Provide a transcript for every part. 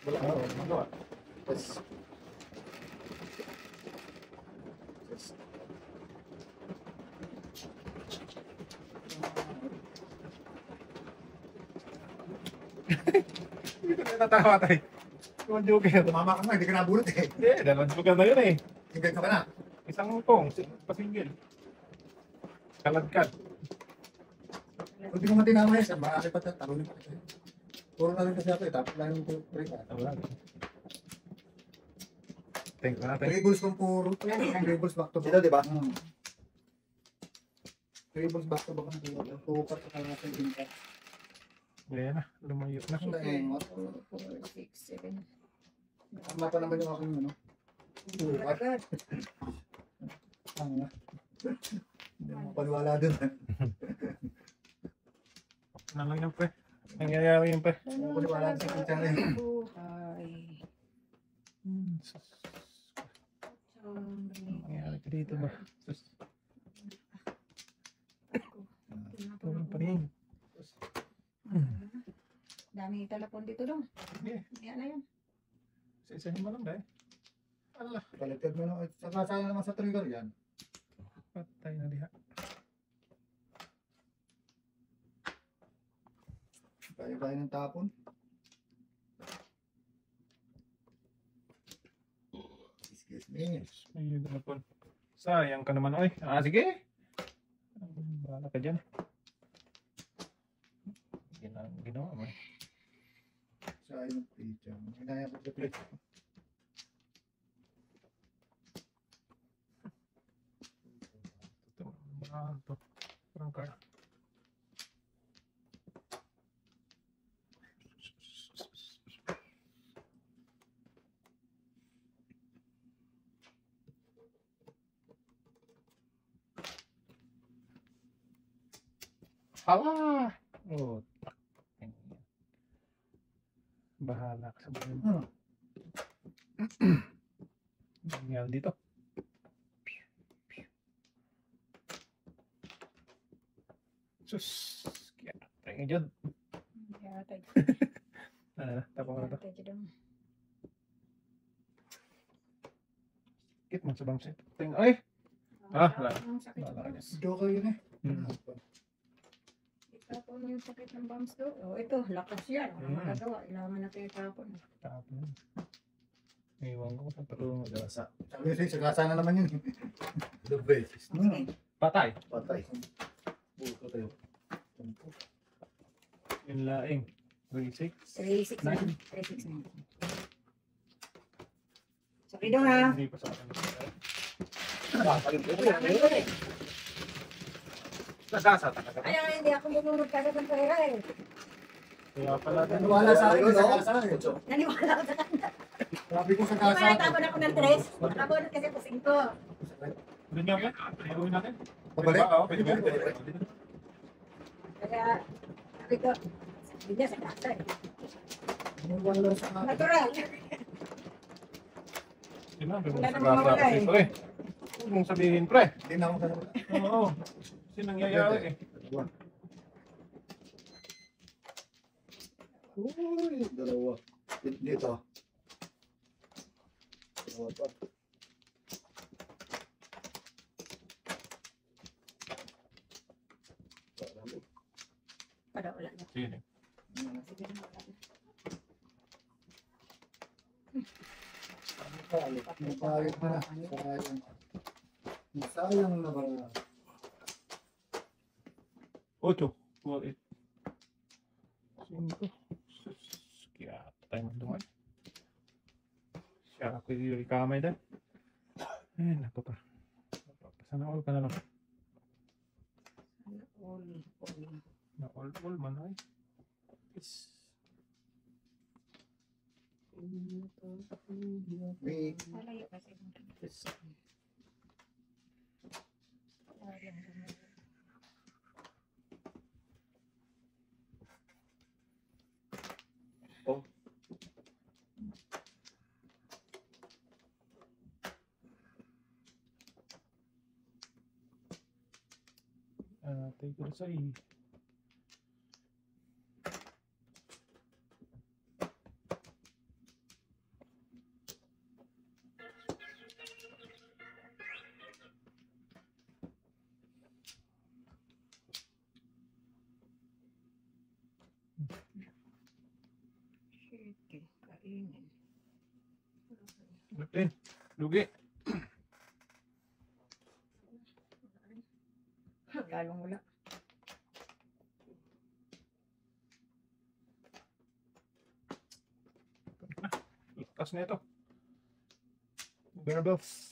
Wala ako magawa. Yes. Hindi ka natawa tayo. Yung joker. Tumama ka nga, hindi ka nabulot eh. Hindi, dalawang joker na yun eh. Tinggal ka ba na? Isang pong, pasinggil. Kalagkat. Kung di mo matinama yan, makakit pa talunin pa siya. Puro na rin kasi ako eh, tapos lang yung break ah. Wala. Thank you natin. Dribbles kung puro. Dribbles back to back. Ito, di ba? Dribbles back to back. Tukat sa kanya sa tingkat. Ayan na, lumayo na. Ang daengot. 4, 6, 7. Tama pa naman yung aking ano. Tukat. Ang na. Hindi mo paniwala dun. Ano lang yan, pre? Nangyayari yun, pre. Hindi mo paniwala sa kitchen na yun. Buhay. Nangyayari ka dito ba? Tulong pa rin. Dami telepon dito dong. Sige, Yan na yun. isa-isahin mo lang dahil. Allah, Baliktad mo na. Saka sana naman sa trigger yan. patay na diha. Kaya ng tapon. Excuse me. Ayun na po. Sayang ka naman, oy. Ah, sige. Bahala ka dyan. Ginawa mo. Sayang ng pizza. Hinaya ko sa plate. Ito. Parang ka. Hala! Oh, bahala ka sa buhay. Nangyari dito. Sus, kaya tayo nga dyan. Yatay. Tapos na ito. Yatay dong. Kit man sa bangsit. Ay! Ah, wala. Ang sakit ng Wala. bumps. Joker yun eh. Itapon mo yung sakit ng bumps do. Oh, ito, lakas yan. Ang magagawa. Ilaman natin itapon. Tapos. Iwan ko sa patulong. Gasa. Sabi sa'yo, sagasa na naman yun. The best. Patay. Patay. Buko tayo. Yung laing. 36. 369. 369. Sorry dong ha. Hindi pa sa akin. Nagasa talaga. Ayaw, hindi ako bumurot kasi ng pera eh. Kaya pala. Naniwala sa akin, sagasa eh. Naniwala ko sa kanya. Sabi ko Kaya sagasa. natapon ako ng 3. Nakabunod kasi po 5. Doon nga ba? Iuwi natin. Pabalik? Oo, pwede ba? Kaya, sabi ko, sabi niya sa kasa eh. Naniwala sa akin. Natural. Di ba? Wala Sa namang grasa mawala kasi, eh. pre. Huwag mong sabihin, pre. Hindi na ako sasagot. Oo. Kasi nangyayari eh. Uy, dalawa. Dito. Dalawa pa. Pada wala na. Sige. Sige na wala na. Napayot na na. Sayang. Sayang na ba? 8. 4, 8. 5. Kaya tayo magdungan. Siya ako yung kamay dahil. Ay, naku pa. Sana all ka na lang. All. Na all man ay. Yes. May Malayo kasi. Yes. Take it aside. Kainin. Lutin. Lugi. Lalong wala. Lakas na ito. Berbels.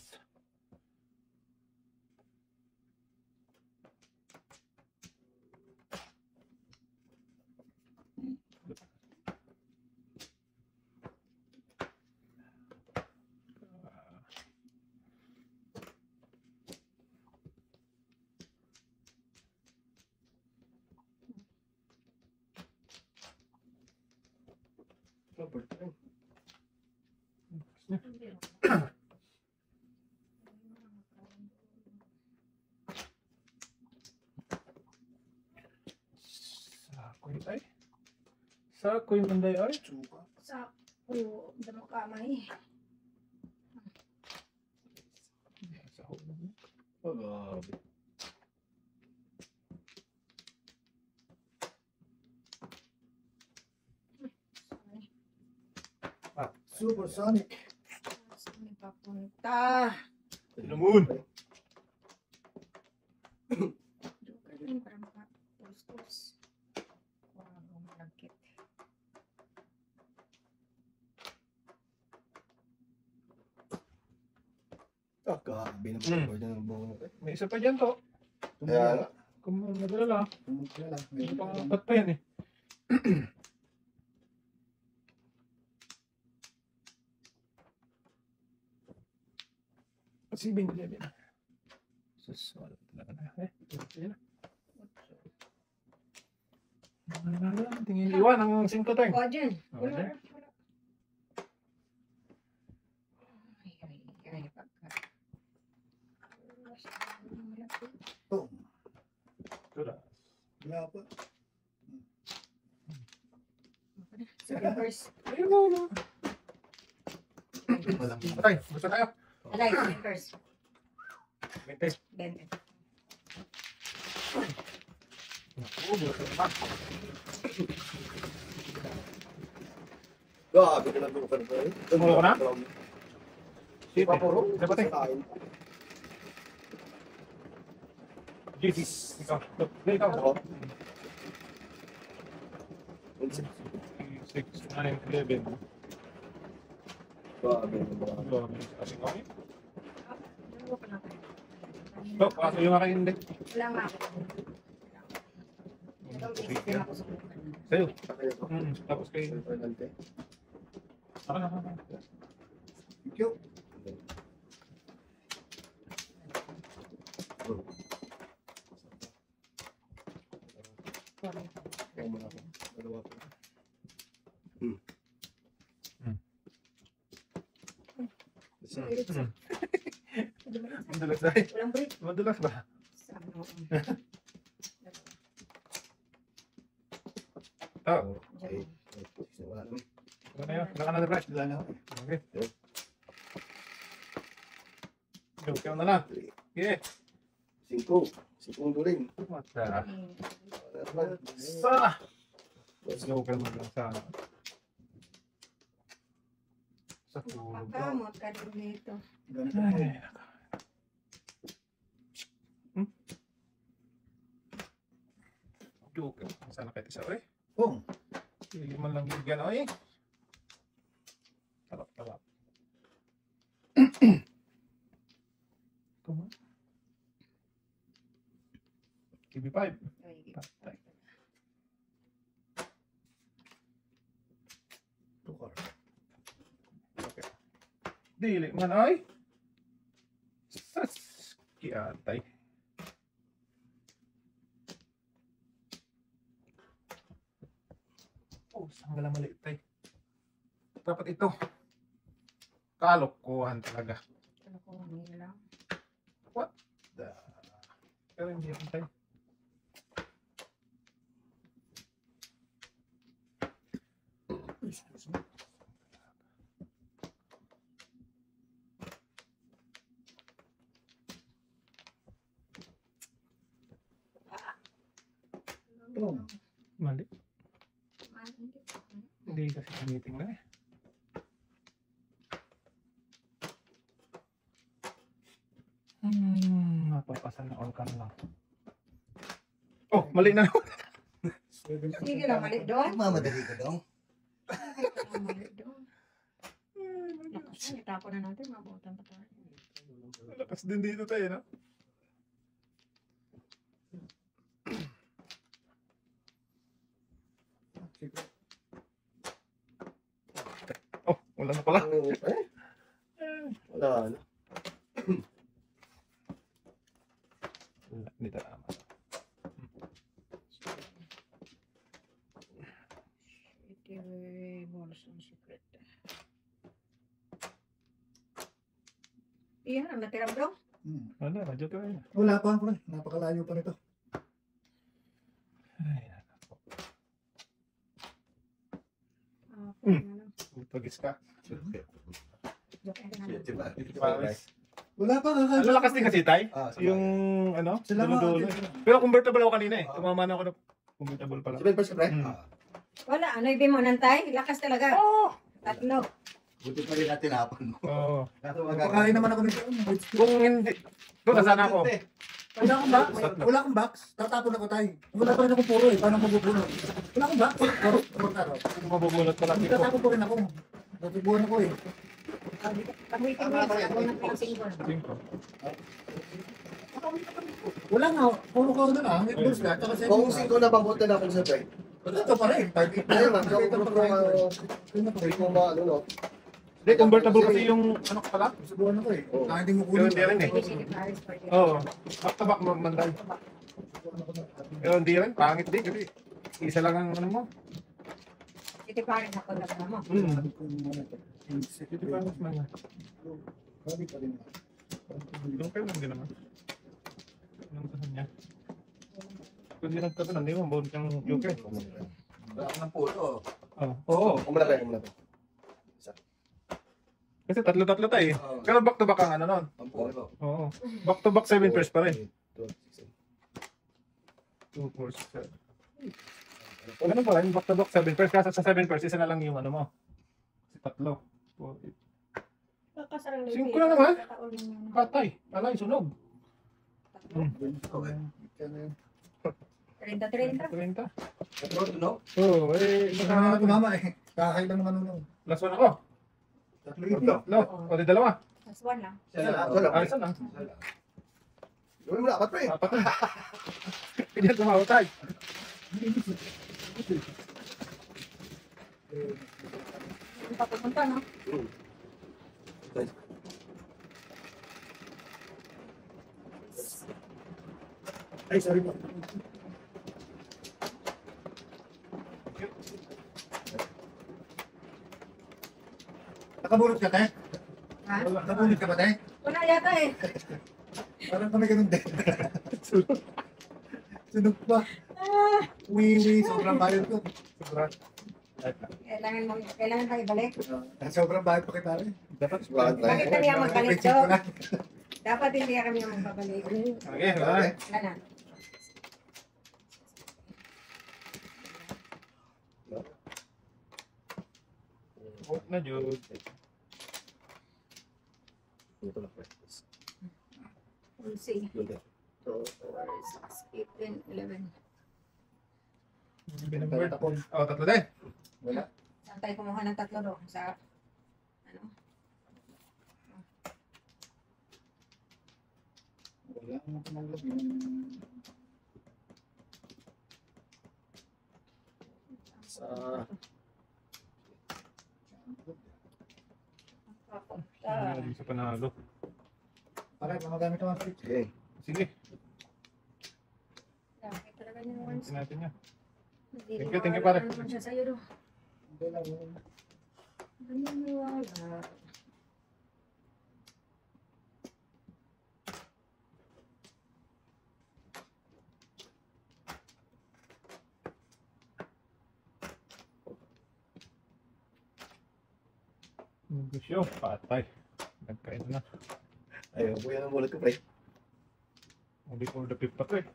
Robert, ay. Sakoy ay. Sakoy manday ay. Suka. Sa puyo, damo kamay. Sahog na. Grabe. Supersonic. Saan papunta? Lumun. Ayun, para makapustos. Wow, malagkit. Grabe naman. Pwede ng buong natin. May isa pa dyan to. Kaya nga. Kung madalala. Tumutulala. May pang-apat pa yan eh. Kasi binili na. Sus, wala talaga na. Yun na. Tingin iwan ang 5 teng. O, dyan. O, Wala. dyan. Wala. Ay, pagka. Malagkit. Oh, Wala. wala pa. Second verse. Ayun na, wala. Walang Patay, basta tayo. Alay, second verse. 20. 20. Naku, basta pa. Grabe na lang buong kanil. Tumulo ko na? Di pa puro? Isa pa, te. Kain. Jesus. Ikaw. Ikaw. Ako? 6, 9, 11. Grabe naman. Kasi ko eh. Dalawa pa lang tayo. So, kaso yung aking hindi. Wala nga ako. Ito, isipin ako sa bukan. Sa'yo. Kaya ito. Tapos kayo. Fernante. Thank you. Kaya mo na ako. Dalawa pa. Isa. Madulas tayo. Walang break. Madulas ba? Sama ako. Oo. Okay. Wala naman. Ano na yun? Wala ka na na brush. Wala na. Okay. Joke ka na lang. Okay. 5. 5 rin. What the? Wala naman. Sa! Joke ka na lang sa... Sa tulog. Pakamot ka din dito. Ganito po. Ay, joke ka. Sana kahit isa. Uy. Oh, Hindi man lang bigyan. Uy. Talap, talap. Come on. KB5. Patay. tukar. Okay. Dili man ay. Sas. Kiatay. Oh, sanggalang maliit tay. Dapat ito. Kalokohan talaga. Ano ko, hindi lang. Pero hindi yan tay. Oh, Mali. Hindi. Hindi kasi meeting na eh. Napapasal na all ka na lang. Oh, mali na. Sige lang, mali doon. Mamadali ka daw. Mali doon. Lakas na, itapon na natin, mabutan pa tayo. Lakas din dito tayo, no? Oh, wala na pala. Wala na. Wala, hindi tama. Ito Bolson Secret. Iyan ang natira bro. Wala, radyo ka rin. Wala pa, pre. Napakalayo pa nito. Ay, Ano? pagis ka. Joke, ano? Diba? Paris. Wala pa, kakaiba. Ano lakas din kasi, Tay? Ah, Yung, ano, Sila mga dulo-dulo. Pero convertible ako kanina eh. Tumama na ako na convertible pala. Sabihin pa siya, pre. Hmm. Wala, ano ibig mo nantay? Lakas talaga. Oh! Tatlo. Buti pa rin natin hapon mo. Oo. Napakain naman ako nito. Kung hindi, doon nasaan ako? Wala akong box. Wala akong box. Tatapon ako tayo. Wala pa rin akong puro eh. Paano mabubuno? Wala akong box. Puro taro. Mabubulot pala dito. Tatapon ko rin ako. Natubuhan ako eh. Pag-weekend weeks, ako na pala single. Wala nga. Puro ko na lang. Bulls ka. Tsaka sa Kung 5 na bang buti na ako sa pre. ito pa rin. Ayun man, kung mo ano no. Hindi, convertible kasi yung, ano ka pala? Subuhan ako eh. Oo. Hindi mo Pero kunin. hindi rin eh. Hindi siya Paris for this. Oo. Back to back manday. Pero hindi rin, pangit din kasi isa lang ang ano mo. City Paris ako na mo. Ito pa mas mga. Grabe pa rin. Yung kayo lang din naman. Anong tahan niya? Kung hindi nagtatanong, hindi mo, bawal kang UK. Wala akong puto. Oo. Kumula tayo, kumula tayo. Kasi tatlo-tatlo tayo eh. Pero back to back ang ano nun. Ang puto. Oo. Back to back 7 pairs pa rin. 2, 4, 6, 7. Ano pala, yung back to back 7 pairs. Kasi sa 7 pairs, isa na lang yung ano mo. Kasi tatlo. 4, 8. Kakasarang Singko na naman. Patay. Alay, sunog. Okay. 30-30. 30. Ito, no? Oo, eh. Ito na naman tumama eh. Kakay lang naman nung. Last one ako. Tatlo yun. No, o di dalawa. Plus one lang. Isa lang. Ah, isa lang. Gawin mo na, apat pre. Apat na. Hindi na tumawatay. Hindi pa pupunta, no? Ay, sorry po. Nakabulot ka, te? Ha? Nakabulot ka ba, te? Wala yata eh. Parang kami ganun din. Sunog pa. Uwi, sobrang bayad ko. Sobrang. Kailangan tayo ibalik. Sobrang bayad pa kita rin. Dapat. Bakit kami ang magbalik Check to? ko na. Dapat hindi kami ang magbabalik. Okay, wala. Wala na. Oh, na Jude. Ito lang pre. We'll see. Yun din. 2, 4, 6, 8, 10, 11. Binabird. Oh, tatlo din. Wala. Saan tayo kumuha ng tatlo doon? Sa, ano? Wala akong tumanggap yun. Sa... Hindi sa panalo. Pare, magamit ako ang switch. Okay. Sige, Dami talaga niya yung ones. tingnan natin niya. Hindi Thank you, mawawala pare. naman siya sa'yo doon. Hindi lang. Hindi mawawala. Negosyo, patay. Nagkain na. Ayun, kuya ng mulat ko pre. Only for the fifth pa to eh.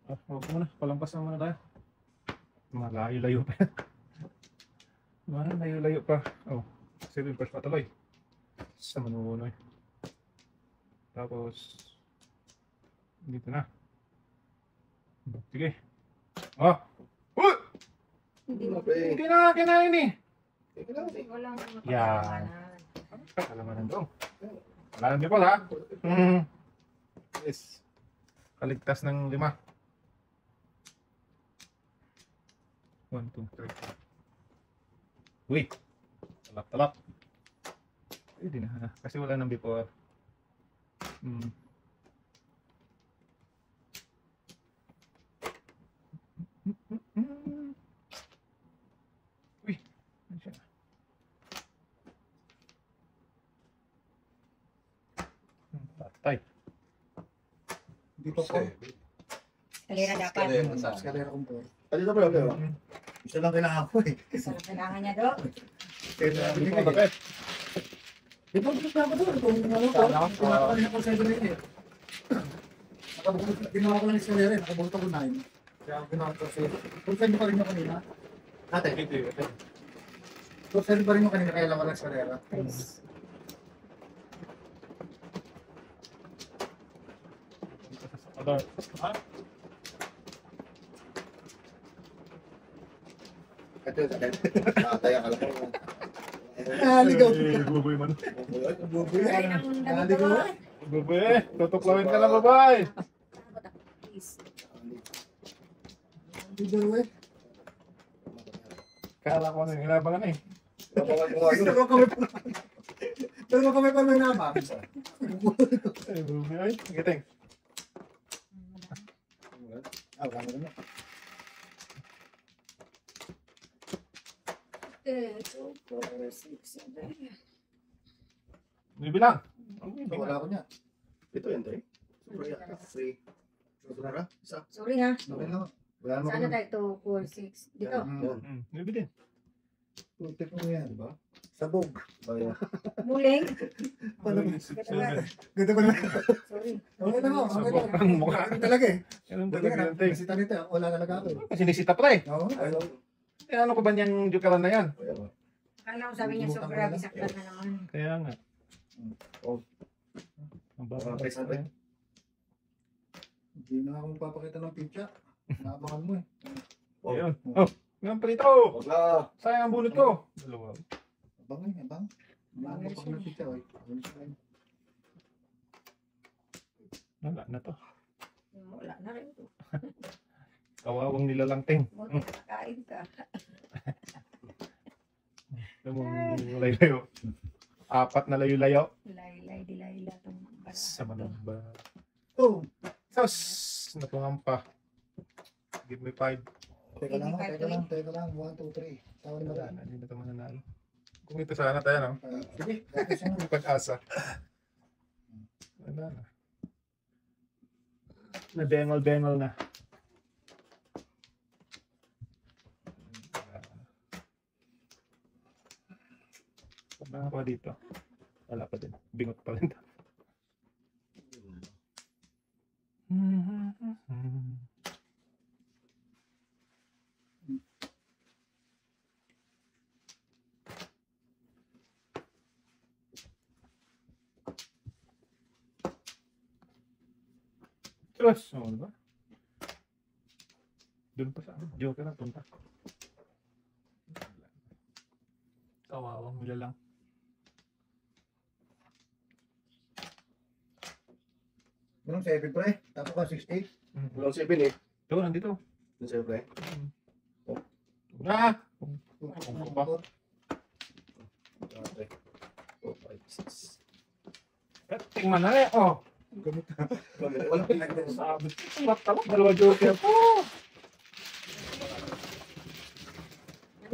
Ah, huwag muna. Palampas na muna tayo. Malayo-layo pa yan. Malayo-layo pa. Oh, 7 pairs pa tuloy. Sa manuno eh. Tapos, dito na. Sige. Oh! Uy! Hindi mo. Kinain eh. Walang Yan. Kalamanan daw. Wala nang people ha. Hmm. Yes. Kaligtas ng 5. 1, 2, 3. Uy! Talap. Hindi na. Kasi wala nang before. Hmm. Uy! Ano siya? Patay. Hindi pa po. Kalira dapat. Eskalera kong po. Ano na pala? Isa lang kailangan ko eh. Isa lang kailangan niya do. Kaya Hindi binigay pa eh. bakit? Di ba gusto ako doon? Kung ano ko, pinakakalina ko sa ito rin eh. Ginawa ko lang eskalera eh. Nakabuto ko 9. Kaya ako ginawa ko sa ito. Kung saan pa rin yung kanina? Ate, kung saan pa rin yung kanina kaya lang walang eskalera. Ha? Ito yung sakit. Nakataya ka lang. Ligaw. Buboy man. Buboy. Ay, nang Ligaw. Buboy. Tutuklawin ka lang, babay. Please. Ligaw eh. Kala ko nang ilabangan eh. Napangal mo nga yun. Pero kami pa may naman. Ay, buboy. Giting. Ah, wala na. 2, 4, 6, 7. Bibilang. Wala ko niya. Ito yun, Tay. Free. Sobra. Isa. Sorry ha. Okay lang. Wala naman Sana ko. tayo 2, 4, 6. Dito. Yan. Bibilin. Putik mo yan, di ba? Sabog. Ayan. Muling. Ganda ko naman. Sorry. Okay lang ako. Okay lang. Ang mukha. Ganun talaga eh. Ganun Buti talaga nga, yung ting. kasi tanito, wala talaga ako eh. Kasi nisita pa eh. Oo. Ano ko ba niyang jukaran na yan? Akala ko sabi niya sobra. Bisaktan na naman. Kaya nga. Oh. Ang baba. Mga price natin. Hindi na ako magpapakita ng pizza. Naabangan mo eh. Ayun. Oh, ngayon palito. Huwag na. Sayang ang bunot ko. Dalawa. Abang eh, abang. Maaga pa ng pizza eh. Abang siya eh. Wala na to. Wala na rin. Kawawang nilalang ting. Buti nakakain ka. Alam mo, layo-layo. 4 na layo-layo. Laylay, dilayla itong bala. Sa manamba. Oh! Sos! Natungan pa. Give me 5. Teka lang, teka lang, teka lang. 1, 2, 3. Tawag na Wala ba? na, hindi na ito mananalo. Kung ito sana tayo, no? Sige, tapos ano? May pag-asa. Wala na. Na-bengol-bengol na. Wala pa dito. Wala pa din. Bingot pa rin. Diyos! Oo, diba? Doon pa sa akin. Joker na punta. Kawawang mula lang. Ganun 7 pre. Tapos ka 68. Walang 7 eh. Ito, nandito. Yung siyempre. Ah! Okay. 4, 5, 6. Tingnan na eh. Oh! Walang pinag- Sabi. Sarap talak. 2 joker po.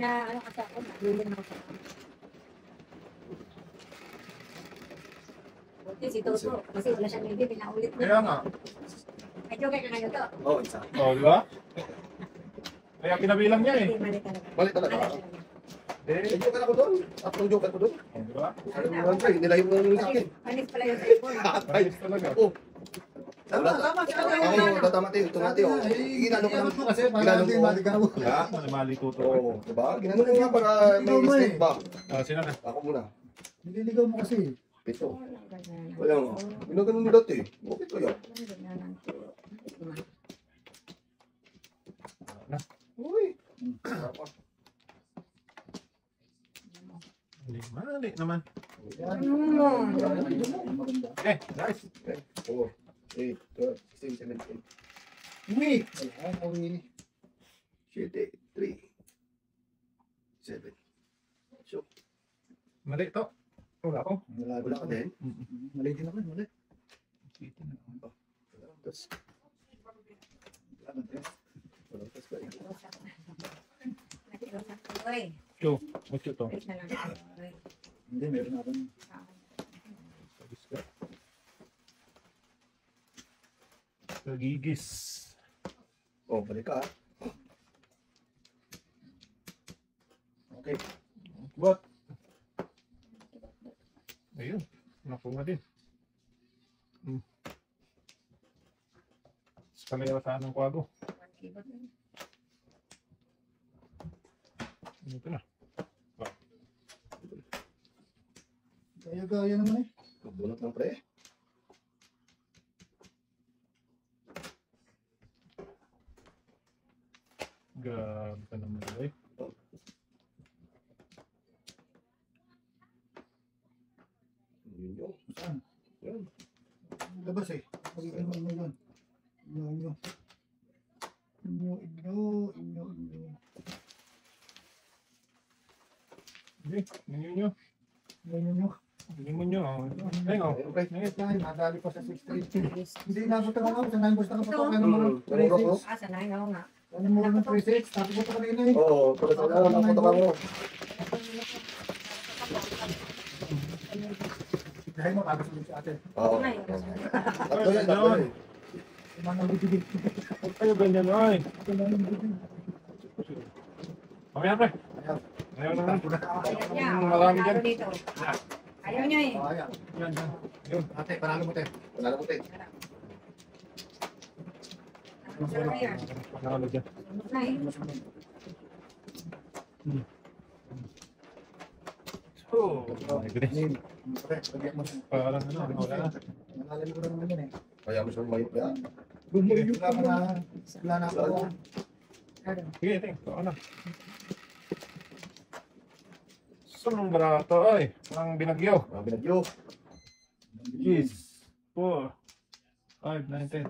Ano kasi ako, nagulong ako sa Buti si Toto, kasi wala siyang hindi, pinaulit Kaya na. nga. Ay, joke ka ngayon to. Oh, isa. Oh, di ba? Kaya pinabilang niya eh. Hindi, mali talaga. Balik talaga. Mali talaga. Eh, May joker ako doon. Tatlong joker ko doon. oh, di ba? Ano mo lang, nilayo mo lang sa akin. Panis pala yung cellphone. Ayos talaga. Oh, Tama, tama. ako, tatama tayo. Ito natin, oh. Ginano ko lang. mo kasi para Ginano hindi ko. maligaw. Ha? Mali tuto. Oo, diba? Ginano ko nga para may Ikaw mo mistake eh. ba? Ah, sino na? Ako muna. Nililigaw mo kasi. Ito. Walang ganyan. Kaya nga. Ginaganon nila ito eh. Bakit kaya? Walang ganyan ang turo. Uy. Mali naman. Yan. Maganda. Eh, nice. 4, 8, 12, 16, 17. Uwi! Wala, uwi. 7, 3, 7. So, Mali to. Wala ko. wala ka din. Mali din ako, mali. Tapos, Wala na din. wala tapos ba? Uy, Yo, mucho to. wait na lang. Uy. Hindi, meron ako. Kagigis. Oh, balik ka. Okay. What? Ayun. Nakuha din. Sa kalayaw saan ng kwago. Ito na. Gaya-gaya naman eh. Magbunot ng pre. Grabe ka naman eh. Yun yun. Saan? Yan. Labas eh. Magiging mo yun. Inyo. Hindi, ninyo nyo. Inyo. Ninyo nyo. Ayun o. Okay. Ngayon tayo, nadali pa sa 6-3. Hindi nabot ako sa 9 basta kapag ano mo ng Nangurak ko? 3-6. Ah, sanay na ako nga. Ano mo ng 3-6? Tapos ko pa kanina eh. Oo, pagkat ako, napunta ka mo. Dahil mo, tapos ulit sa atin. Oo. Sanay. Tatlo yan, tatlo yan. Mga bibigil. Huwag kayo ganyan ay. Ito lang yung bibigil. Mamaya pre. Ayaw. Ayaw naman. Ayaw niya. Marami Ayaw dyan. dito. Ayaw niya eh. Ayaw. Yan, yan. Yun. Ate, panalo mo te. Wala na puti. Sarap na yan. Panalo dyan. Na eh. Oh, my goodness. Nin. Pre, lagyan mo siya. Parang ano, wala na. Nalala ko lang naman yun eh. Kaya mo siyang mayot yan. Wala na ako. Sige, ting. Ito na. Sunong barato ay. Ang binagyo. Mga binagyo. Jeez. 4, 5, 9, 10.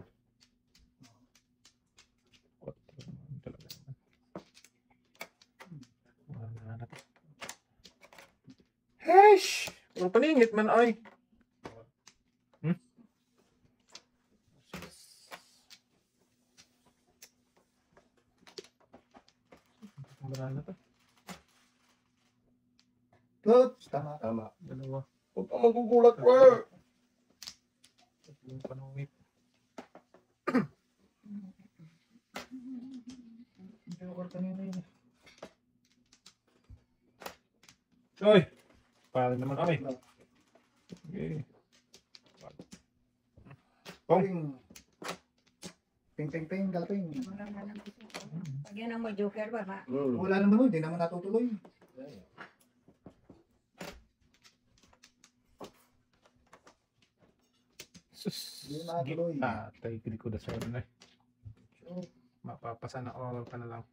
Hesh! Puro paningit man ay. Marami na to. Oops, tama. Tama. Dalawa. Huwag kang magugulat, bro. Tatlong panungit. Hindi ako kanina yun. Oy! Para naman kami. Okay. Pong. Ping, ping, ping, galping. Pag yan ang may joker ba, ma? Wala naman, hindi naman natutuloy. Sus. Hindi matuloy. Tay, hindi ko na sa ano eh. So, Mapapasa na oral ka na lang.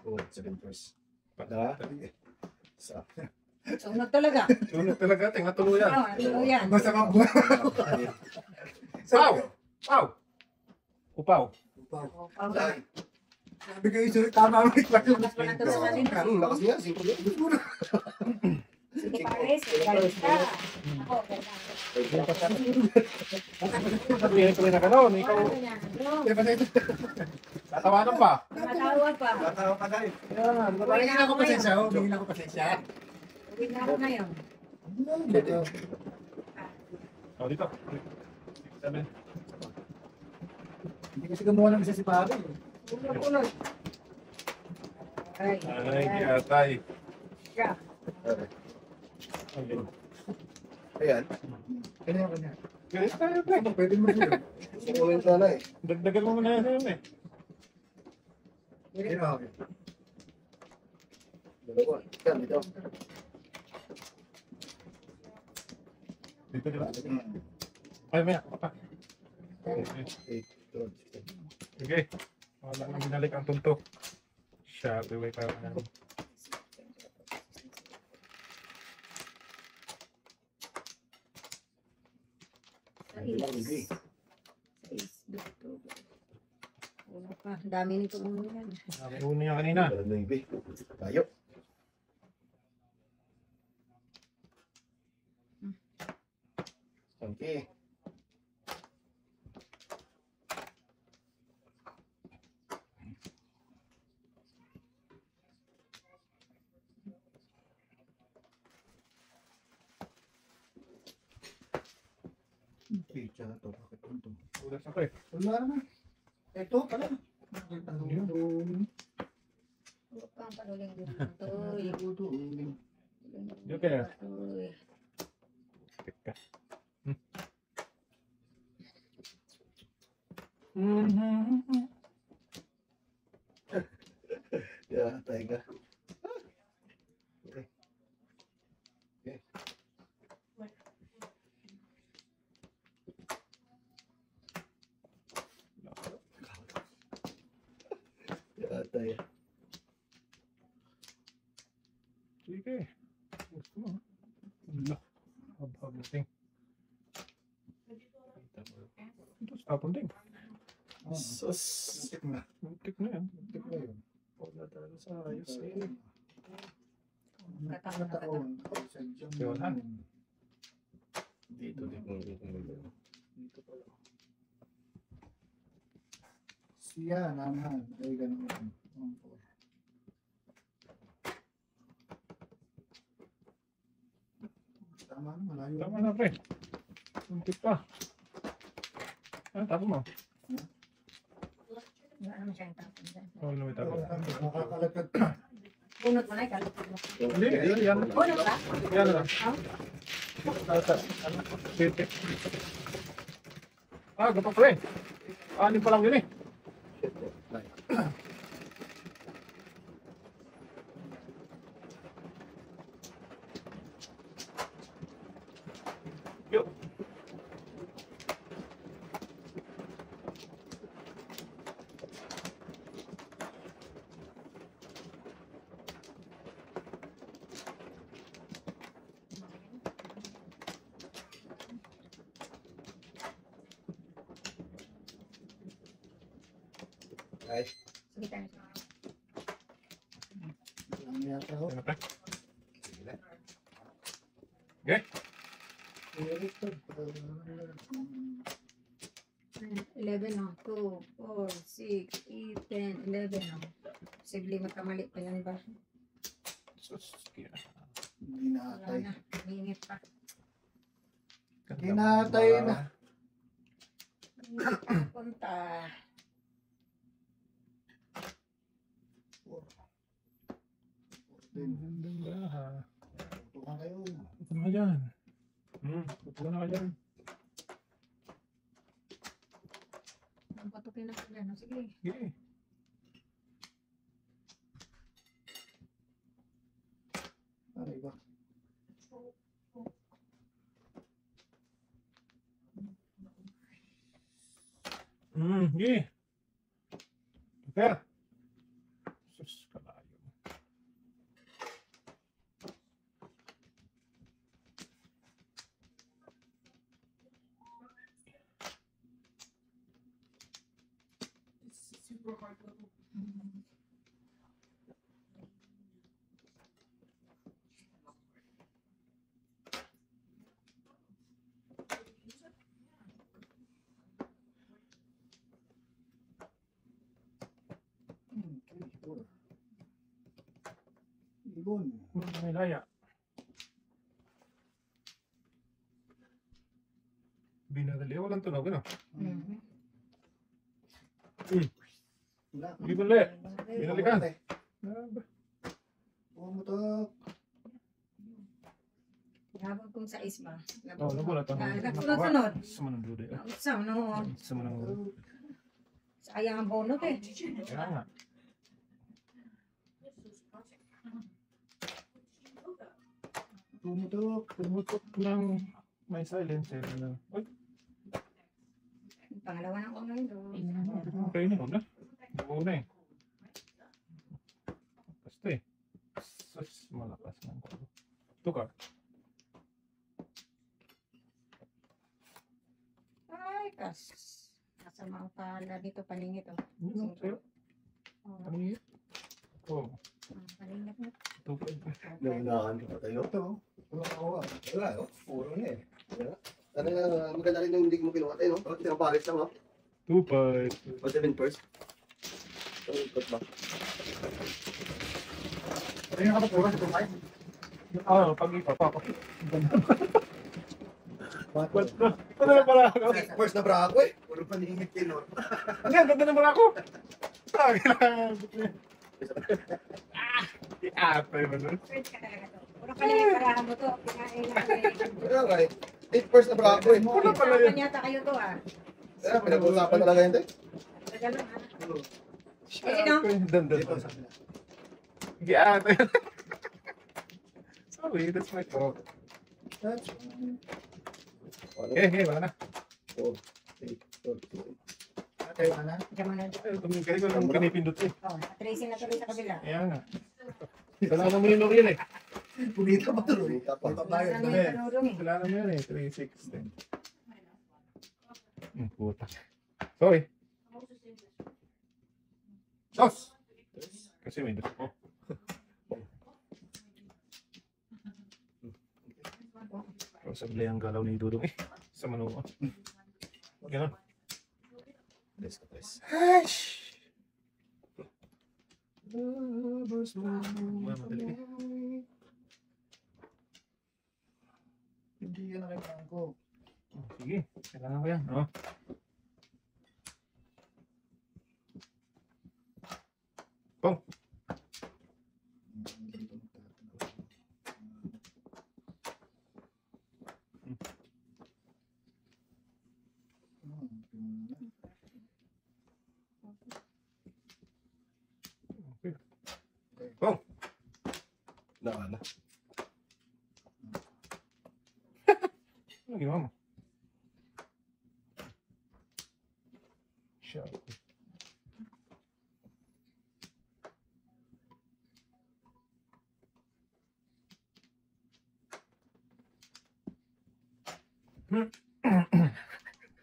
Oh, 7 first. Pada. Sa. Sunod talaga. Sunod talaga, tinga tuluyan. Ah, ano yan? basta ka Pow! Pow! Upaw. Oh, pausa. Sabi kayo, sir, tama ang itlak yung Mas wala to sa atin. Lakas niya, 5 yan. Sige, pares. Galit ka. Ako, Sabihin ko rin na gano'n, ikaw Ano yan? Ano? tatawanan pa. Matawag pa. Tatawa ka dahil. Yan, Bigyan ako pasensya, oh. Bigyan ako pasensya. Uwi na ako ngayon. Oh, dito. 7. Hindi kasi gumawa ng isa si Pari. Ulog-ulog. Ay, Ay, kiyatay. siya. Ayan. Kanya, kanya. Ganyan tayo, pre. Pwede mo siya. Sumulit na na eh. Dagdagan mo muna yan eh. Hindi na ako. Dalawa. Yan, ito. Dito, di ba? Ay, maya. Papa. Ito. Sige. Wala nang binalik ang tuntok. Siya, biway pa namin. Sais. Dito. Wala pa. Ang dami nito ulo yan. Sabi ko niya kanina. Tayo. Okay. Okay, tsaka to. Bakit ito? Ulas ako eh. Wala naman. Ito pala. Huwag kang panuling dito. Uy. Okay. Uy. Teka. Ya, taiga. Okay. Okay. Ya, taiga. Sige. Gusto mo. Wala. Habang-habang. Ito sa tapon din. Sus. Muntik na. Muntik na yan. Muntik na yun. Wala talaga sa ayos eh. Kataon. Yun. Dito din. Dito pala. Siya, naman. Ay, ganun. Tama na, malayo. Tama na pre. Muntik pa. Ah, tapon mo. Wala naman siyang tapon dyan. Oh, lumit ako. Nakakalagad. Bunot mo na, ikalat mo. Hindi, yan. Bunot ba? Yan na. Ah, gapa pre. Anin pa lang yun eh. Yo. Ay, Sige tayo. ang yata ho. Ano pre? Sige. Okay. 11 no. 2, 4, 6, 8, 10, 11 no. Posible magkamali pa yan ba? Sus. Hindi Wala naatay. na. Hingit pa. Hinatay na. Punta. Gandang baha. Tutukan kayo. Ito na ka dyan. Ito na ka dyan. Ang patukin na sila. No? Sige. Sige. Aray ba? Sige. Per. Sus, kalayo. Ibon. May laya. Binadali. Walang tunog, ano? Mhm. Wala. Hindi ba le? Binalikan. Buwan mo to. Habang kung sa isma. Oh, nabulat ang Nagsunod-sunod. Sumunod doon eh. Sa noon. Sumunod. Sayang ang bonot eh. Kaya nga. Tumutok ng may silencer. Ano. Uy, Pangalawa na ako ngayon. okay na. Huwag na. Huwag na eh. Basta eh. Sus, malakas ng ko. Ito ka. Ay, kasama ang pala dito, palingit. Oh. Ano sa'yo? Oh, Ano yun? Oh, palingit na. ito ka. Naunahan ka tayo. Ito, wala ka kawa. Wala, oh. Puro na eh. Wala. Ano na, maganda rin yung hindi mo kinuha tayo, no? Oh, isang pares lang, no? 2.5. O, 7 first. Ang ikot ba? Ano yung nakapura sa tumay? Pag-ipa pa ako. What? Ano na pala ako? First na bra ako eh. Puro paningit kayo, no? Hindi, ang ganda naman ako. Sabi lang. I-ate mo nun. Pwede ka talaga to. Puro palingit para mo to. Pinain na Kaya nga eh. First na bra ako eh. Wala pala yun. yata kayo to ah. Kaya pinag-uusapan talaga yun, tayo. Tagal lang ah. Sige no? Dandan. Dito sa kanila. I-ate. Sorry, that's my fault. That's fine. Wala na. Okay, mana? Diyan mo na. Ay, tumingkay ko lang pinipindot eh. Oh, tracing na tuloy sa kabila. Kaya nga. Kailangan mo yung yun eh. Punita pa tuloy. Punita pa. Papabayad Saan na yung eh. tanurong eh? Kailangan mo yun eh. 360. Puta. Sorry. Sos! Kasi may gusto ko. Sablay ang galaw ni Dudong eh. Sa manuwa. Ganun. Let's go, guys. Hash! Madali eh. Hindi yan ang kailangan ko. Sige, kailangan ko yan. Oh. Pong! Pong! Nakala. Ano ginawa mo? Siya.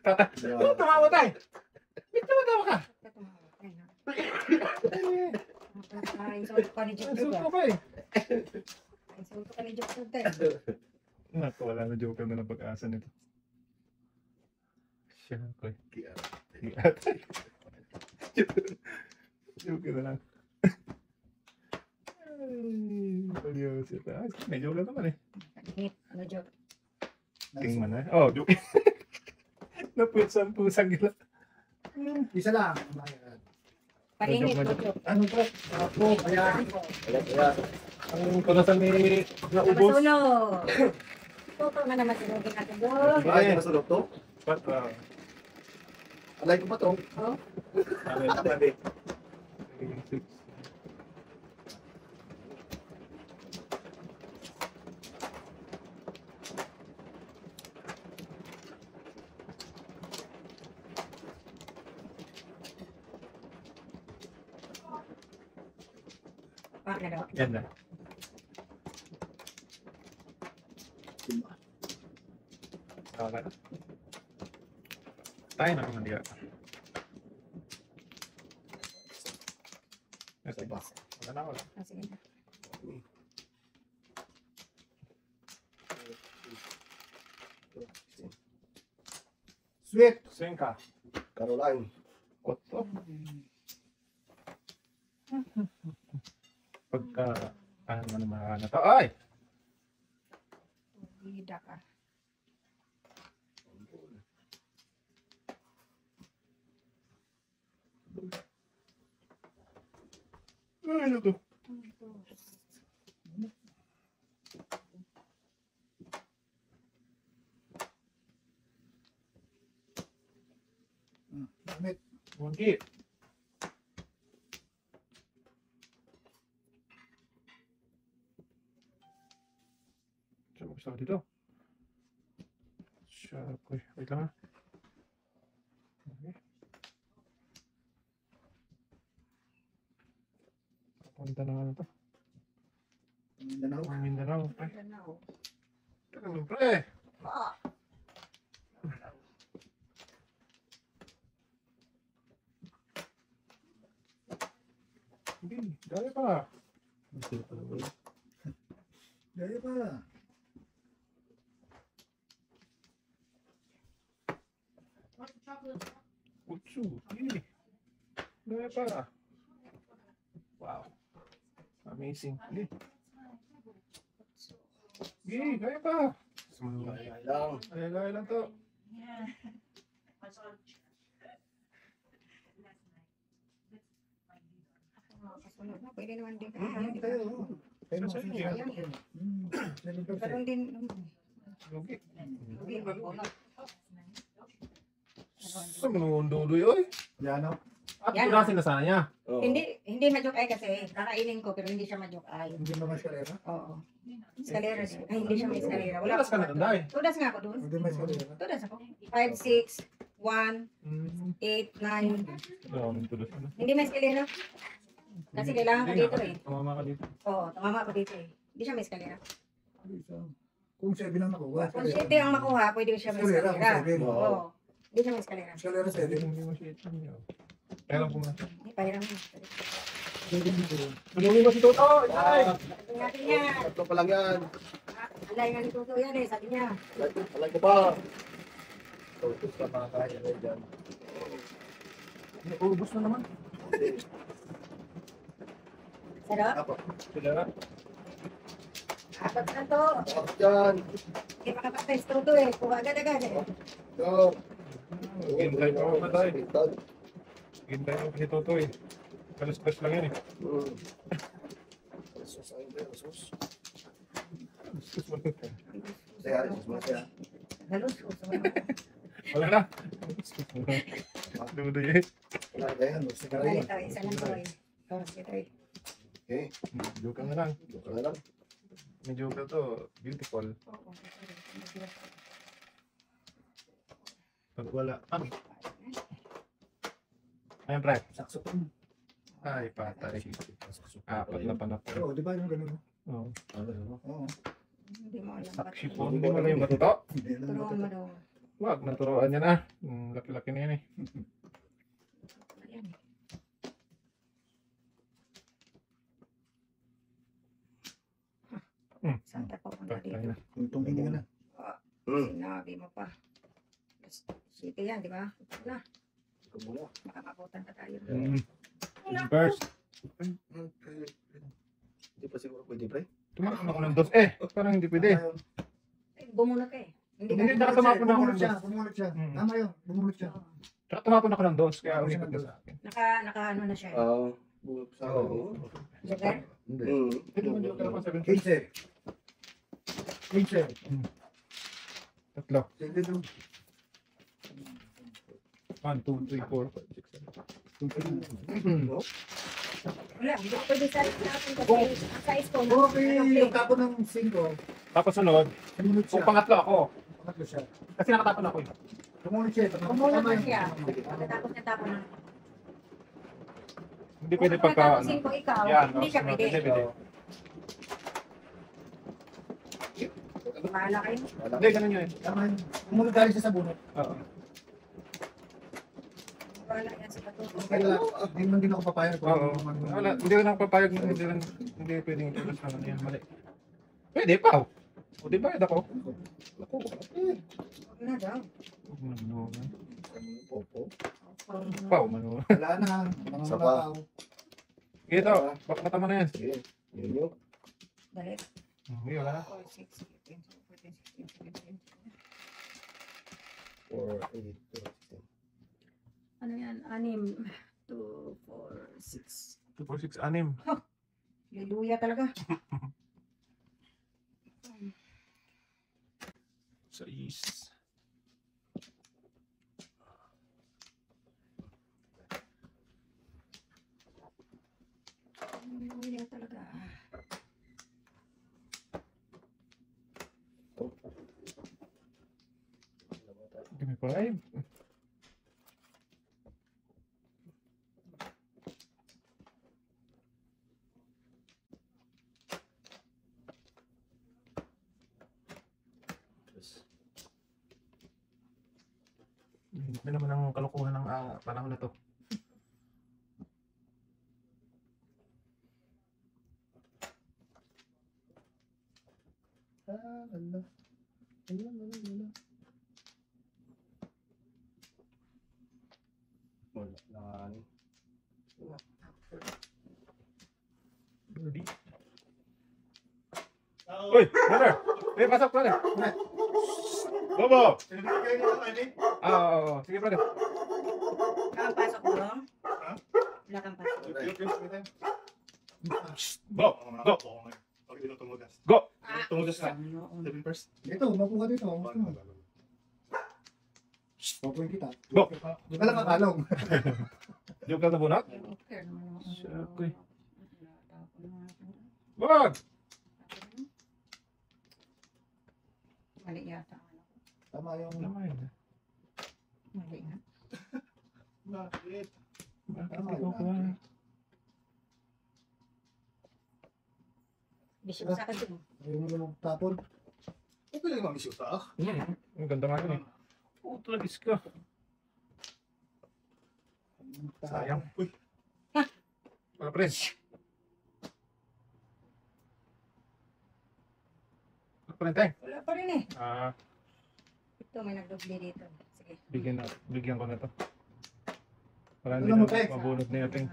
Tata, ano tumawa tayo? Ba't tumatawa ka? Insulto ka ni Joke Insulto Joke. ka eh. Insulto ka ni Joke Joke. Naku, wala na joke na ng pag-asa nito. Siya ko eh. Kiatay. Joke na lang. Ay, adios ito. Ay, may joke na naman eh. Hit, ano Joke? Tingnan na. Oh, joke. Napusang-pusang gila. Isa lang. Palingit, Joke, Joke. Ano to? Ako, kaya. Kaya, Ang tunasan ni naubos. Masuno. Toto na naman sinugin natin doon. ay, masulog to? But, Alay ko pa to. Oh, Sabi. 6. pak na daw. Yan na. Okay na. Tayo na naman diya. Ito ba? Wala na wala. Ah, sige. Sweet. Swing ka. Caroline. Koto. Pagka, ano naman na to. Ay! Bida ka. Ay, ano to? Damit. Monkey. Gusto ko dito. Sharp. Uy, wait lang ha. Okay. Papunta na ano to. Mindanao. Ang Mindanao. Pre. Mindanao. Teka lang, pre. Ah, Hindi, dali pa. Gaya pa. Utsu. Hindi. Dali pa. Wow. Amazing. Hindi. Hindi, kaya pa. Lang. Kaya lang to. kasunod na. Pwede naman din. Tayo. Tayo mo. Sa inyo. Karoon din. Lugi. Hindi, wala. Sa manundo yun. Yan o. At Yan, tunasin na sana niya. Oo. Hindi ma-joke ay kasi kakainin ko pero hindi siya ma-joke ay. Hindi mo maskalera. Oo. Escalera siya. Ay, hindi siya may escalera. Wala Tunas ka na tanday. Tudas nga ako doon. Hindi maskalera. Tudas ako. 5, 6, 1, Hmm. 8, 9. Daming tulos na. Hindi may escalera. Kasi kailangan ko Hindi dito nga, eh. Tumama ka dito. Oo, tumama ako dito eh. Hindi siya may escalera. Kung 7 ang nakuha. Kung 7 ang makuha, pwede siya may Escalera, escalera. kung 7. Oo. Hindi siya may escalera. Escalera 7. Hindi mo siya ito niyo. Kaya lang pumunta. Hindi, pahiram mo. Nagawin mo si Toto! Ay! Sabi natin niya. Tatlo pa lang yan. Alay nga ni Tuto yan eh, sabi niya. Alay ko pa. Tutos ka mga kaya na dyan. Ubus na naman. Sarap. Apo. Sila. Apat na to. Ako dyan. Hindi makapatay si Tuto eh. Kuha agad-agad eh. Go. Hintay pa ako matay. Bintag. Hintay ako si Toto eh. Kalas-kalas lang yan eh. Sus, ayun ba yun? Sus. Wala Kaya, sus mo siya. Halus. na. Dudo eh. Wala ba yan? Escalera. Dali to, isa lang to eh. Oh, ito eh. Okay. Joke na lang. Doon ka na lang. May joke to. Beautiful. Oo. Pag wala. Ayun pre. Sakso. Ay, patay. Apat na panap. Oo, di ba yung ganun? Oo. Oo. Hindi mo alam. Saksi po. Hindi mo alam yung bato. Hindi na Turuan mo daw. Wag, naturoan niya na. Laki-laki na yan eh. Ayan eh. Saan tayo pupunta Patay dito? na. Tuntong hindi ka na. Sinabi mo pa. City yan, di ba? Na, Ikaw muna. baka mabutan pa tayo. First. Hindi pa siguro pwede, pre. Tumakon ako ng dos. Parang hindi pwede. Eh, bumunot ka eh. Hindi Hindi, ka. tsaka tumapon ako ng dos. Bumulot siya. Mm. Tama yun. Bumulot siya. Oo. Tsaka tumapon ako ng dos. Kaya umipat ka sa akin. Naka ano na siya eh. Oo. Sa Oo. Joker? Hindi. Ito mo joke lang 7. 15. 15. Tatlo. Sige doon. 1, 2, 3, 4, 5, 6, 7. Wala, hindi ko pwede sa natin kasi ang size ko. no? Okay, yung tapo ng 5. Tapos sunod, Bumulot siya. kung pangatlo ako, Pangatlo siya. kasi nakatapon ako eh. Bumulot siya. Bumunot Tama na yun. siya. Pagkatapos niya tapo na. Hindi pwede Kung pagka, pagkatapos ano. singko ikaw, Yan, hindi siya pwede. pwede. Bahala kayo. Hindi, ganun yun. Tama yun. Bumulot galing siya sa bunot. Oo. Bahala yan sa patuto. Kaya hindi na ako papayag. Oo. Wala, hindi ko nakapapayag na hindi pwedeng itulos na ano yan. Mali. Pwede, pao. O, di ba? Ako. Ako. Huwag na daw. Popo. Pao, mano. Wala na. Mga Isa mga pa. tao. Ito, baka matama na yan. Sige. Yun yun. Dali. Hindi, wala na. 4, 6, 15, 14, 16, 17. 4, 8, 12, 16. Ano yan? 6, 2, 4, 6. 2, 4, 6, 6. Hallelujah talaga. Sa is. Hallelujah talaga. 5. Hindi naman ang kalukuhan ng panahon na to. Ala. Wala na. Birdie. Uy, brother! Uy, pasok, brother! Bobo! Oo. Sige, brother. Kang pasok mo? Wala kang pasok. Go! Go! Go! Tumugas ka. Ano? Ito, makuha dito. Makuha kita. Go! Di ba lang kakalong? Joke lang na bunot? Okay naman ako. Siyempre. Wag! Mali yata. Tama yung... Naman. Mali nga. Bakit? Bakit ikaw ka? Bisyo sa akin din. Ayaw mo tapon. Okay lang yung mamisyo ta. Ang ganda nga yun eh. Oo, talagis ka. Sayang. Uy. Wala pa rin. Wala pa rin, Teng. Wala pa rin eh. Ito, may nagdobli dito. Sige. Bigyan ko na to. Para Ano hindi mo, na Teng? mabunot na yung Teng.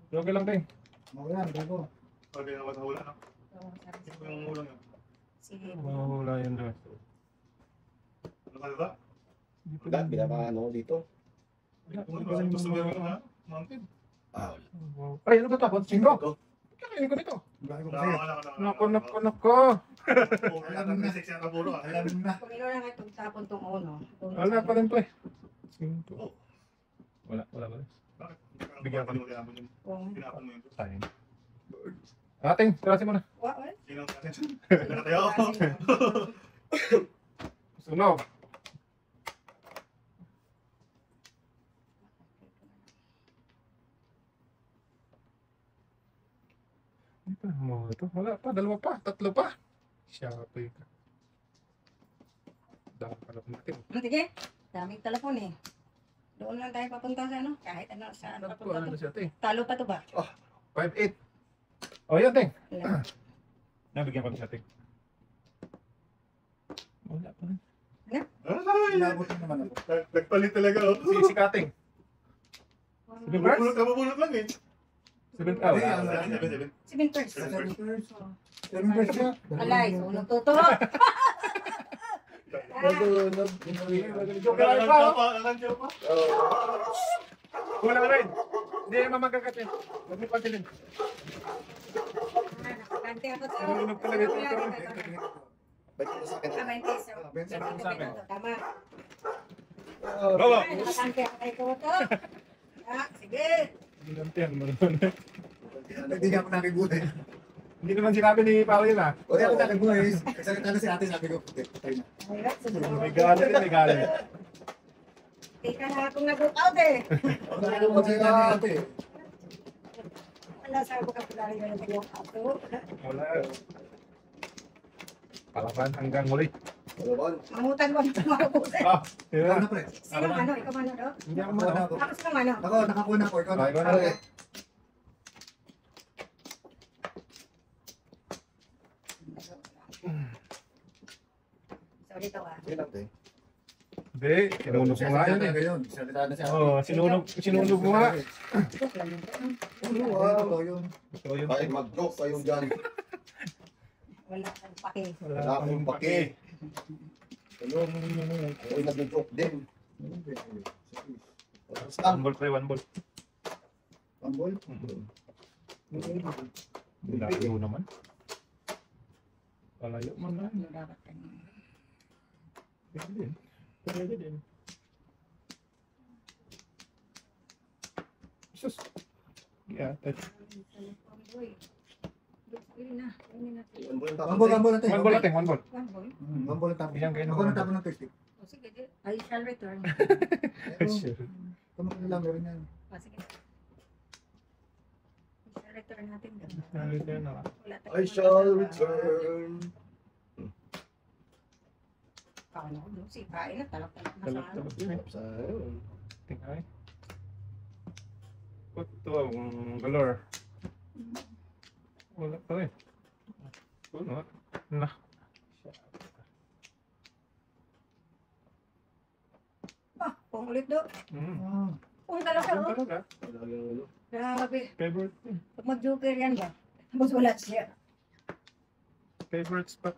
Okay lang, Teng. Okay yan, gago. Okay na wala na. Ito yung ulang yun. Sige. Mahula yun doon. Ano ka ba? Hindi pa Wala, rin- pinaka-ano dito. Wala, Kung wala pa rin gusto mo mga- yung mountain. Wow. Ay, ano ba ito? Singko? Kakainin ko nito. Gago ko sa'yo. Nako. Alam na. Kung ino lang itong tapon tong uno. Wala pa rin to eh. Singko. Wala pa rin. Bigyan ko. Kung Pinapon mo yun. Sayang. Ating, tirasin mo na. wala. Sino natin? Nakatayo ako. Sunog. Hindi pa mo ito. Wala pa, dalawa pa, tatlo pa. Siyapoy ka. Dami pa lang natin. Sige. Daming telepon eh. Doon lang tayo papunta sa ano. Kahit ano saan Ano papunta to. siya, Ting? Talo pa to ba? 5-8. Oh, yan, Ting. Wala. Nabigyan ko na siya, Ting. Wala pa rin. Inabot mo naman ako. Nagpalit talaga oh. Si Kating. Kabubulot lang eh. 7 Ay, wala. ano, 7 first. 7 first. 7 first siya. Alay, unang tuto. Joke lang pa, oh. Nakansyo pa. Wala ka rin. Hindi naman magkakatin. Huwag mo patilin. Nakakante ako sa... Nalulunod talaga ito. Ba't ito sa akin? Tama. Bawa. Ay, nakakante ako kay Toto. Sige. Ginantihan mo naman. Hindi nga ako nakigulat. Hindi naman sinabi ni Pao yun ah. O di ako nakigulat. Kasalita na si ate, sabi ko, okay, patay na. Ayun, susunod. May galit yun, may galit. Tika na akong nag-out eh. Wala ka naman sa'yo ni ate. Wala sa vocabulary na nag-out. Wala. Palaban hanggang muli. Ano ba? Mangutan mo ang tumabusin. Ah, Ikaw yun. na, pre. Sino mano? Ikaw mano do? Hindi ako Nakuha na mano. ako. Ako sino mano? Ako, nakakuna ko. Ikaw na. Ah, ikaw na. Okay. So dito ah. Sige lang, te. Hindi, sinunog mo nga yun eh. Yun, salita na si ate. Oo, sinunog mo nga. Joke lang yun. Wow. Ito yun. Ito yun. Kahit mag-joke kayo dyan. Wala kang pake. Wala Wala akong akong pake. pake. Ayun. Ako'y nag-joke din. Basta. 1 ball, pre, 1 ball. Pambol. Layo naman. Palayo man na. Ano dapat kanina? Pwede din. Pwede din. Sus. Yeah, touch. Pambol, pambol natin. 1 ball natin, 1 ball. Pambol ang tapon. Iyan kayo Ako na tapon ng 50. O sige, I shall return. Sure. Kumain lang, meron yan. O sige. I shall return natin. Nalito na. Wala tayong I shall magagawa. return. Ano, doon si kain na talak-talak na sa ano. Talap-talap yun eh. Sa ayun. Tingnan eh. Ito ang galore. Wala pa rin. Wala. Na. Ah, kung ulit do. Mm. Kung talaga, Yung oh. talaga. Talagang ano. Grabe. Favorite. Pag mag-joker yan ba? Tapos wala siya. Favorite spot.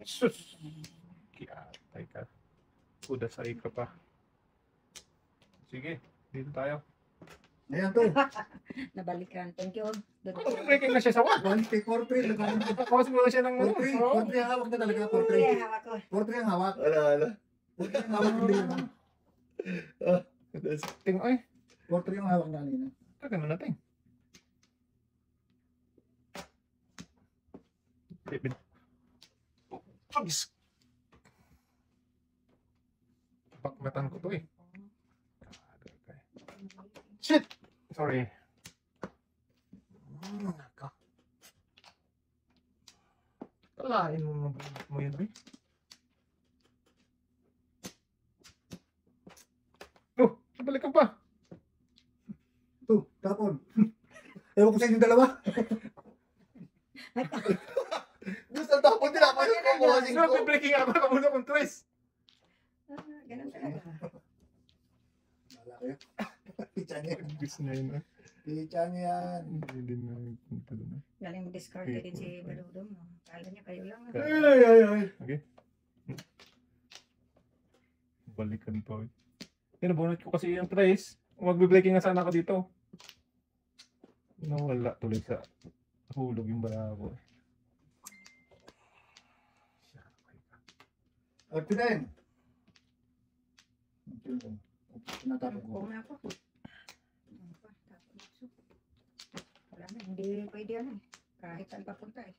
Sus. Kaya, ka. Kudasay ka pa. Sige, dito tayo. Ayan to. Nabalikan. Thank you. Ano breaking na siya sa wall? 4-3. Tapos mo na siya ng ano. 4-3 ang hawak na talaga. 4-3. Kaya hawak ko. 4-3 ang hawak. Ala. 4-3 ang hawak. Hindi naman. Ting, ay. 4-3 ang hawak na kanina. Taga na natin. Pagis. Bakmatan ko to eh. Shit! Sorry. Naka. Kalain mo yun, eh. Oh, balik ka pa. Ito, tapon. Ewan ko sa inyong dalawa. Gusto ang tapon din ako yung kukuhasin ko. Sinabi breaking ako na muna kong twist. Ganun talaga. Wala kayo. Picha niya. Gusto na yun, ah. Picha niya yan. Hindi din na punta doon, ah. Galing discard din si Baludong. No? Kala niya kayo lang. Okay. Balikan to. Pinabunot ko kasi yung trace. Magbe-breaking na sana ako dito. Nawala tuloy sa hulog yung bala ko. Pinain. Tinatapon ko. Kung ako. Wala na, hindi pwede ano eh. Kahit saan papunta eh.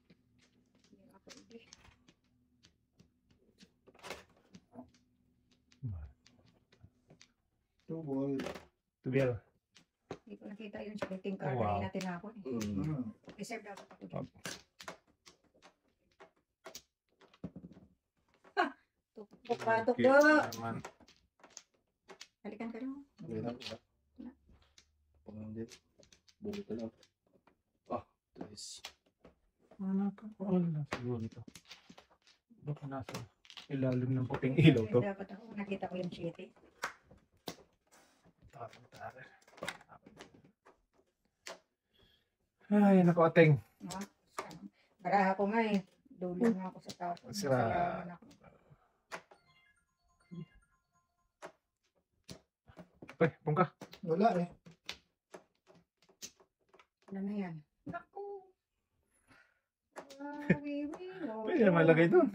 Hindi na pwede. Two ball. Tubiel. Hindi ko nakita yung shooting card Wow. na tinapon eh. Reserve dapat ako dyan. Tukpatok do! Halikan ka naman. Buli ko lang. Ah, tres. Ano ka? Wala siguro ito. Baka nasa ilalim ng puting ilaw to. Dapat ako nakita ko yung shooting. Ay, naku ating. Baraha ko nga eh. Dulo nga ako sa tao. Sira. Sayawan ako. Ay, pungka. Wala eh. Ano na yan? Naku! Pwede na malagay doon.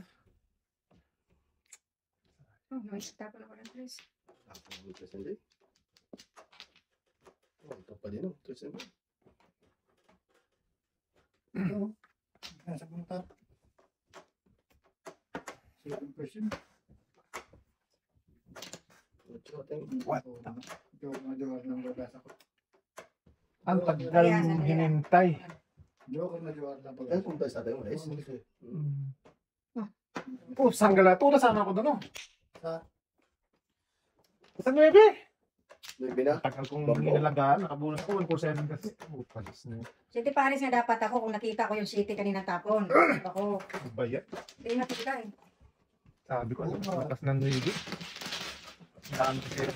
Oh, nakita ko na ko ng tres. Tapos yung tres and day. Oh, ito pa din oh. Tres and day. Ito. Nasa punta. Second person. Ocho, ating. What? Joke na joke lang babasa ko. Ang tagal mong hinintay. Joke na joke lang Ay, babasa ko. kung tayo sa ating mga guys. Oh, sanggala. Tula sana ako doon, oh. Sa? Sa 9. Maybe na. Tagal kong inalagaan. Nakabunas ko 1% kasi. Oh, palis na yun. City Paris nga dapat ako kung nakita ko yung city kanina tapon. Ako, Bayat. hindi nakita eh. Sabi ko, ano, matas ng 9. Daan kasi.